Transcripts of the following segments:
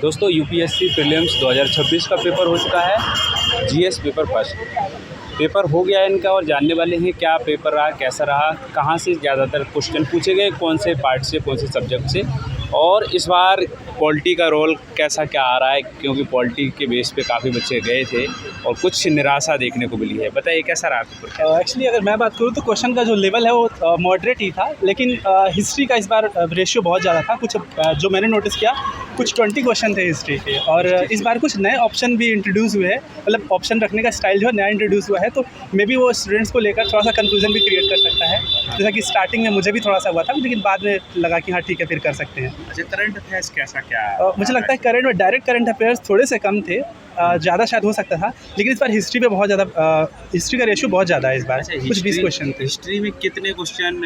दोस्तों UPSC prelims 2026 का paper हो चुका है। जीएस पेपर फर्स्ट पेपर हो गया है इनका, और जानने वाले हैं क्या पेपर रहा, कैसा रहा, कहाँ से ज़्यादातर क्वेश्चन पूछे गए, कौन से पार्ट से, कौन से सब्जेक्ट से, और इस बार पॉलिटी का रोल कैसा क्या आ रहा है, क्योंकि पॉलिटी के बेस पे काफ़ी बच्चे गए थे और कुछ निराशा देखने को मिली है। बताइए कैसा रहा पेपर? एक्चुअली अगर मैं बात करूँ तो क्वेश्चन का जो लेवल है वो मॉडरेट ही था, लेकिन हिस्ट्री का इस बार रेशियो बहुत ज़्यादा था। कुछ जो मैंने नोटिस किया, कुछ 20 क्वेश्चन थे हिस्ट्री के, और इस बार कुछ नए ऑप्शन भी इंट्रोड्यूस हुए हैं। मतलब ऑप्शन रखने का स्टाइल जो है नया इंट्रोड्यूस हुआ है, तो मे बी वो स्टूडेंट्स को लेकर थोड़ा सा कन्फ्यूजन भी क्रिएट कर सकता है। जैसा कि स्टार्टिंग में मुझे भी थोड़ा सा हुआ था, लेकिन बाद में लगा कि हाँ ठीक है, फिर कर सकते हैं। अच्छा, करंट अफेयर्स कैसा क्या? मुझे लगता है करंट में डायरेक्ट करंट अफेयर्स थोड़े से कम थे, ज़्यादा शायद हो सकता था, लेकिन इस बार हिस्ट्री पे बहुत ज़्यादा हिस्ट्री का रेशियो बहुत ज़्यादा है इस बार। कुछ 20 क्वेश्चन थे। हिस्ट्री में कितने क्वेश्चन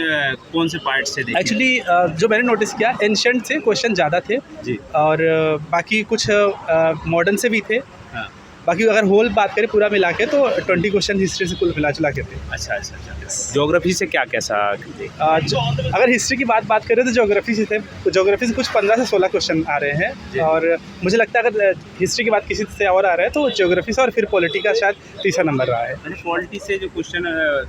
कौन से पार्ट से देखे? एक्चुअली जो मैंने नोटिस किया, एंशिएंट से क्वेश्चन ज़्यादा थे जी। और बाकी कुछ मॉडर्न से भी थे। हाँ। बाकी अगर होल बात करें पूरा मिला के, तो 20 क्वेश्चन हिस्ट्री से कुल मिला जुला के थे। अच्छा। ज्योग्राफी से क्या कैसा? अगर हिस्ट्री की बात करें तो ज्योग्राफी से थे। ज्योग्राफी से कुछ 15 से 16 क्वेश्चन आ रहे हैं, और मुझे लगता है अगर हिस्ट्री की बात किसी से और आ रहा है तो ज्योग्राफी से, और फिर पॉलिटी का शायद तीसरा नंबर रहा है। पॉलिटी से जो क्वेश्चन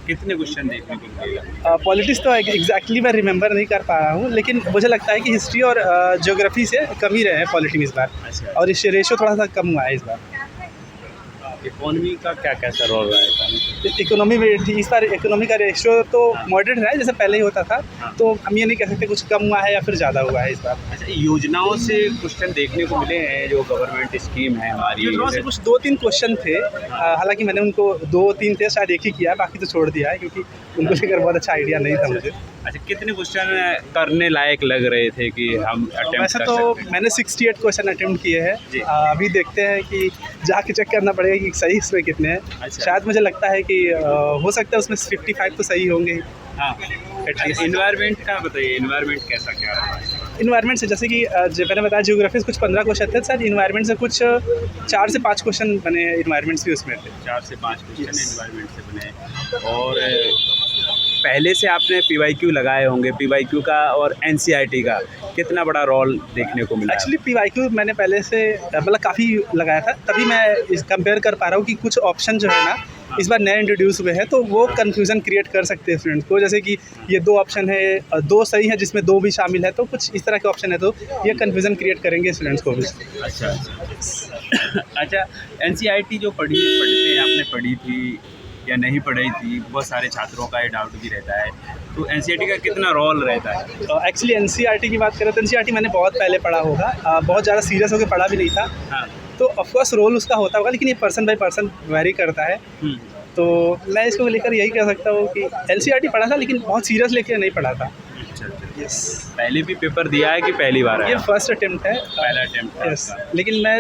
कितने क्वेश्चन देखने को मिलेगा? पॉलिटिक्स तो एग्जैक्टली मैं रिमेंबर नहीं कर पा रहा हूँ, लेकिन मुझे लगता है कि हिस्ट्री और ज्योग्राफी से कम ही रहे हैं पॉलिटी में इस बार। अच्छा। और इस रेशियो थोड़ा सा कम हुआ है इस बार। इकोनॉमी का क्या कैसा रोल रहा है? इकोनॉमी में इस बार इकोनॉमी का रेशियो तो मॉडरेट रहा है, जैसे पहले ही होता था। हाँ। तो हम ये नहीं कह सकते कुछ कम हुआ है या फिर ज़्यादा हुआ है इस बार। अच्छा, योजनाओं से क्वेश्चन देखने को मिले हैं, जो गवर्नमेंट स्कीम है हमारी, योजनाओं से कुछ 2-3 क्वेश्चन थे। हालांकि मैंने उनको 2-3 थे, शायद एक ही किया है, बाकी तो छोड़ दिया है, क्योंकि उनको लेकर बहुत अच्छा आइडिया नहीं था मुझे। अच्छा, कितने क्वेश्चन करने लायक लग रहे थे कि हम अटेम्प्ट वैसे कर तो सकते हैं? मैंने 68 क्वेश्चन अटेम्प्ट किए जी। हैं। अभी देखते हैं कि जाके चेक करना पड़ेगा कि सही इसमें कितने हैं। अच्छा। शायद मुझे लगता है कि हो सकता है उसमें 55 तो सही होंगे ही। हाँ। एटलीस्ट इन्वायरमेंट का बताइए, इन्वायरमेंट कैसा क्या रहा है? इन्वायरमेंट से, जैसे कि जो मैंने बताया, ज्योग्राफी से कुछ 15 क्वेश्चन थे, शायद इन्वायरमेंट से कुछ 4 से 5 क्वेश्चन बने इन्वायरमेंट भी उसमें थे। 4 से 5 क्वेश्चन Yes. इन्वायरमेंट से बने। और पहले से आपने पीवाईक्यू लगाए होंगे, पीवाईक्यू का और एनसीईआरटी का कितना बड़ा रोल देखने को मिला? एक्चुअली पीवाईक्यू मैंने पहले से मतलब काफ़ी लगाया था, तभी मैं इस कंपेयर कर पा रहा हूँ कि कुछ ऑप्शन जो है ना इस बार नए इंट्रोड्यूस हुए हैं, तो वो कन्फ्यूज़न क्रिएट कर सकते हैं स्टूडेंट्स को। जैसे कि ये 2 ऑप्शन है, 2 सही है जिसमें 2 भी शामिल है, तो कुछ इस तरह के ऑप्शन है, तो ये कन्फ्यूज़न क्रिएट करेंगे स्टूडेंट्स को भी। अच्छा। अच्छा, एनसीईआरटी जो पढ़ते हैं, आपने पढ़ी थी या नहीं पढ़ी थी? बहुत सारे छात्रों का ये डाउट भी रहता है, तो एनसीईआरटी का कितना रोल रहता है? एक्चुअली एनसीईआरटी की बात करें तो एनसीईआरटी मैंने बहुत पहले पढ़ा होगा, बहुत ज़्यादा सीरियस होकर पढ़ा भी नहीं था। हाँ। तो ऑफकोर्स रोल उसका होता होगा, लेकिन ये पर्सन बाय पर्सन वेरी करता है। तो मैं इसको लेकर यही कह सकता हूँ कि एनसीईआरटी पढ़ा था, लेकिन बहुत सीरियस लेके नहीं पढ़ा था। अच्छा। यस। पहले भी पेपर दिया है कि पहली बार ये आया? फर्स्ट अटेम्प्ट है। पहला अटेम्प्ट था यस, आपका। लेकिन मैं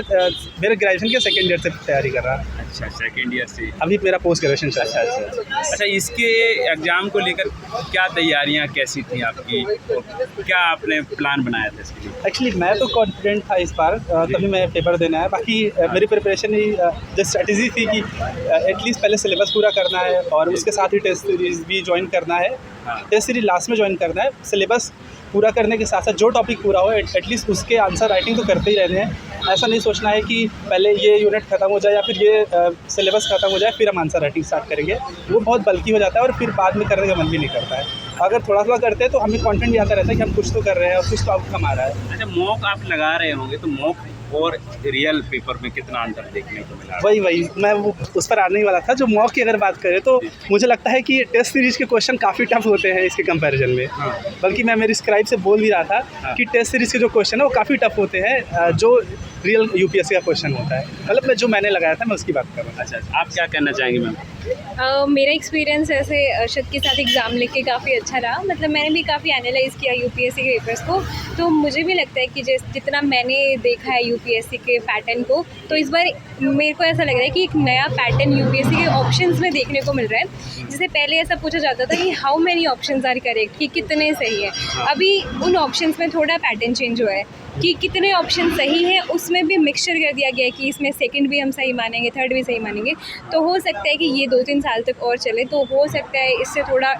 मेरे ग्रेजुएशन के सेकेंड ईयर से तैयारी कर रहा हूँ। अच्छा, सेकेंड ईयर से। अभी मेरा पोस्ट ग्रेजुएशन चल रहा है। अच्छा, इसके एग्ज़ाम को लेकर क्या तैयारियां कैसी थी आपकी, और क्या आपने प्लान बनाया था इसके लिए? एक्चुअली मैं तो कॉन्फिडेंट था इस बार, तभी मैं पेपर देना है। बाकी मेरी प्रिपरेशन ही जो स्ट्रेटजी थी कि एटलीस्ट पहले सिलेबस पूरा करना है, और उसके साथ ही टेस्ट सीरीज भी ज्वाइन करना है। हाँ। टेस्ट सीरीज लास्ट में ज्वाइन करना है। सिलेबस पूरा करने के साथ साथ जो टॉपिक पूरा हो, एटलीस्ट उसके आंसर राइटिंग तो करते ही रहने हैं। ऐसा नहीं सोचना है कि पहले ये यूनिट ख़त्म हो जाए या फिर ये सिलेबस ख़त्म हो जाए फिर हम आंसर राइटिंग स्टार्ट करेंगे। वो बहुत बल्कि हो जाता है, और फिर बाद में करने का मन भी नहीं करता है। अगर थोड़ा थोड़ा करते हैं तो हमें कॉन्फिडेंट भी आता रहता है कि हम कुछ तो कर रहे हैं और कुछ तो आउटकम आ रहा है। अच्छा, मॉक आप लगा रहे होंगे, तो मॉक और रियल पेपर में कितना अंतर देखने को मिला? वही मैं वो उस पर आने ही वाला था। जो मॉक की अगर बात करें तो मुझे लगता है कि टेस्ट सीरीज के क्वेश्चन काफ़ी टफ होते हैं इसके कंपैरिजन में। हाँ। बल्कि मैं मेरी स्क्राइब से बोल भी रहा था हाँ। कि टेस्ट सीरीज के जो क्वेश्चन है वो काफ़ी टफ होते हैं, जो रियल यूपीएससी का क्वेश्चन होता है। मतलब मैं जो मैंने लगाया था मैं उसकी बात कर रहा हूँ। अच्छा, आप क्या कहना चाहेंगे मैम? मेरा एक्सपीरियंस ऐसे अर्शद के साथ एग्ज़ाम लिख के काफ़ी अच्छा रहा। मतलब मैंने भी काफ़ी एनालाइज़ किया यूपीएससी के पेपर्स को, तो मुझे भी लगता है कि जितना मैंने देखा है यूपीएससी के पैटर्न को, तो इस बार मेरे को ऐसा लग रहा है कि एक नया पैटर्न यूपीएससी के ऑप्शंस में देखने को मिल रहा है। जैसे पहले ऐसा पूछा जाता था कि how many options are correct, कि कितने सही है। अभी उन ऑप्शंस में थोड़ा पैटर्न चेंज हुआ है कि कितने ऑप्शन सही हैं, उसमें भी मिक्सचर कर दिया गया है कि इसमें सेकंड भी हम सही मानेंगे, थर्ड भी सही मानेंगे। तो हो सकता है कि ये 2-3 साल तक और चले, तो हो सकता है इससे थोड़ा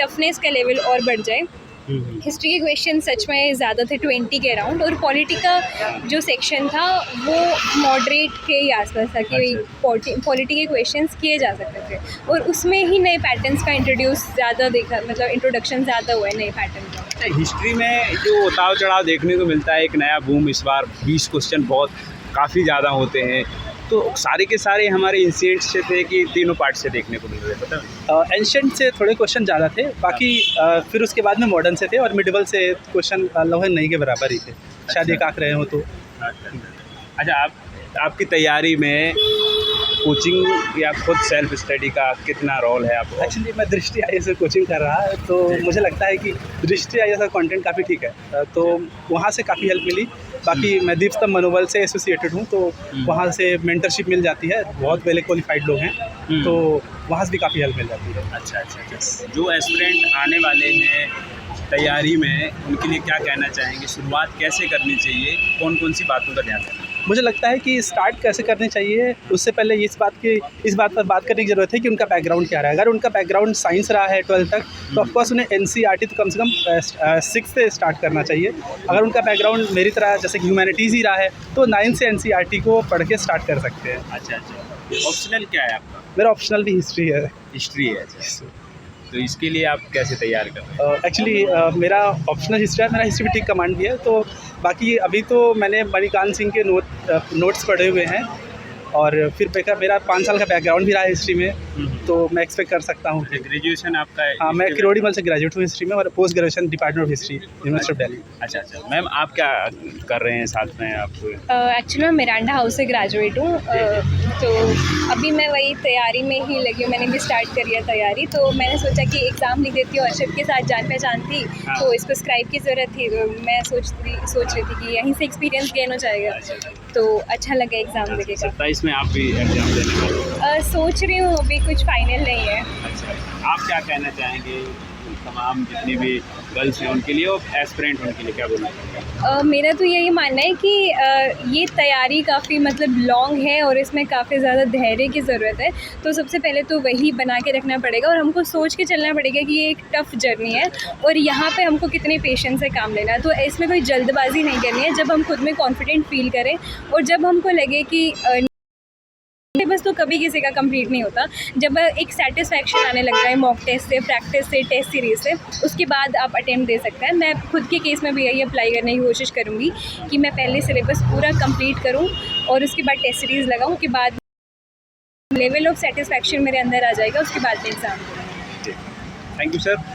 टफनेस का लेवल और बढ़ जाए। हिस्ट्री के क्वेश्चन सच में ज़्यादा थे 20 के अराउंड, और पॉलिटी का जो सेक्शन था वो मॉडरेट के ही आसपास था कि पॉलिटी के क्वेश्चंस किए जा सकते थे, और उसमें ही नए पैटर्न्स का इंट्रोड्यूस ज़्यादा देखा, मतलब इंट्रोडक्शन ज़्यादा हुआ है नए पैटर्न का। हिस्ट्री में जो उतार चढ़ाव देखने को मिलता है, एक नया बूम इस बार 20 क्वेश्चन बहुत काफ़ी ज़्यादा होते हैं, तो सारे के सारे हमारे इंसिडेंट से थे कि तीनों पार्ट से देखने को मिल रहे थे, पता है? एंशंट से थोड़े क्वेश्चन ज़्यादा थे, बाकी फिर उसके बाद में मॉडर्न से थे, और मिडिवल से क्वेश्चन लगभग नहीं के बराबर ही थे, शायद एक आंक रहे हो तो। अच्छा, आपकी तैयारी में कोचिंग या खुद सेल्फ स्टडी का कितना रोल है आपको? एक्चुअली मैं दृष्टि IAS से कोचिंग कर रहा है, तो मुझे लगता है कि दृष्टि IAS का कंटेंट काफ़ी ठीक है, तो वहाँ से काफ़ी हेल्प मिली। बाकी मैं दीपस्तंभ मनोबल से एसोसिएटेड हूँ, तो वहाँ से मेंटरशिप मिल जाती है, बहुत वेल क्वालिफाइड लोग हैं, तो वहाँ से भी काफ़ी हेल्प मिल जाती है। अच्छा। जो एस्पिरेंट आने वाले हैं तैयारी में, उनके लिए क्या कहना चाहेंगे? शुरुआत कैसे करनी चाहिए? कौन कौन सी बातों का ध्यान रखना? मुझे लगता है कि स्टार्ट कैसे करनी चाहिए, उससे पहले इस बात पर बात करने की ज़रूरत है कि उनका बैकग्राउंड क्या रहा है। अगर उनका बैकग्राउंड साइंस रहा है 12th तक, तो ऑफकोर्स उन्हें NCERT तो कम से कम 6 से स्टार्ट करना चाहिए। अगर उनका बैकग्राउंड मेरी तरह जैसे कि ह्यूमैनिटीज़ ही रहा है, तो 9 से NCERT को पढ़ के स्टार्ट कर सकते हैं। अच्छा। ऑप्शनल क्या है आपका? मेरा ऑप्शनल भी हिस्ट्री है। हिस्ट्री है। तो इसके लिए आप कैसे तैयार कर रहे हैं? एक्चुअली मेरा ऑप्शनल हिस्ट्री है, मेरा हिस्ट्री भी ठीक कमांड भी है, तो बाकी अभी तो मैंने मणिकांत सिंह के नोट्स पढ़े हुए हैं, और फिर मेरा 5 साल का बैकग्राउंड भी रहा है हिस्ट्री में, तो मैं एक्सपेक्ट कर सकता हूँ। ग्रेजुएशन आपका है? हाँ, मैं किरोड़ीमल से ग्रेजुएट हूँ हिस्ट्री में, और post graduation department of history, university of Delhi. अच्छा। मैम, आप क्या कर रहे हैं साथ में? आप एक्चुअली मैं मिरांडा हाउस से ग्रेजुएट हूँ, तो अभी मैं वही तैयारी में ही लगी हूँ। मैंने भी स्टार्ट करी है तैयारी, तो मैंने सोचा कि एग्ज़ाम लिख देती हूँ, अर्शद के साथ जान पहचान थी, तो इसको स्क्राइब की ज़रूरत थी, तो मैं सोच रही थी कि यहीं से एक्सपीरियंस गेन हो जाएगा, तो अच्छा लगा एग्ज़ाम देके। 27 में आप भी एग्जाम देने वाले? सोच रही हूँ, अभी कुछ फाइनल नहीं है। अच्छा, आप क्या कहना चाहेंगे तमाम जितनी भी गर्ल्स हैं उनके लिए, और एस्पिरेंट उनके लिए क्या बोलना चाहेंगे? मेरा तो यही मानना है कि ये तैयारी काफ़ी मतलब लॉन्ग है, और इसमें काफ़ी ज़्यादा धैर्य की ज़रूरत है, तो सबसे पहले तो वही बना के रखना पड़ेगा, और हमको सोच के चलना पड़ेगा कि ये एक टफ़ जर्नी है, और यहाँ पे हमको कितने पेशेंस से काम लेना है। तो इसमें कोई जल्दबाजी नहीं करनी है, जब हम खुद में कॉन्फिडेंट फील करें, और जब हमको लगे कि बस तो कभी किसी का कंप्लीट नहीं होता, जब एक सेटिस्फैक्शन आने लग जाए मॉक टेस्ट से, प्रैक्टिस से, टेस्ट सीरीज से, उसके बाद आप अटेम्प्ट दे सकते हैं। मैं खुद के केस में भी यही अप्लाई करने की कोशिश करूँगी कि मैं पहले सिलेबस पूरा कंप्लीट करूँ, और उसके बाद टेस्ट सीरीज़ लगाऊँ, उसके बाद लेवल ऑफ सेटिस्फैक्शन मेरे अंदर आ जाएगा, उसके बाद मैं एग्ज़ाम दूँगी। Thank you sir.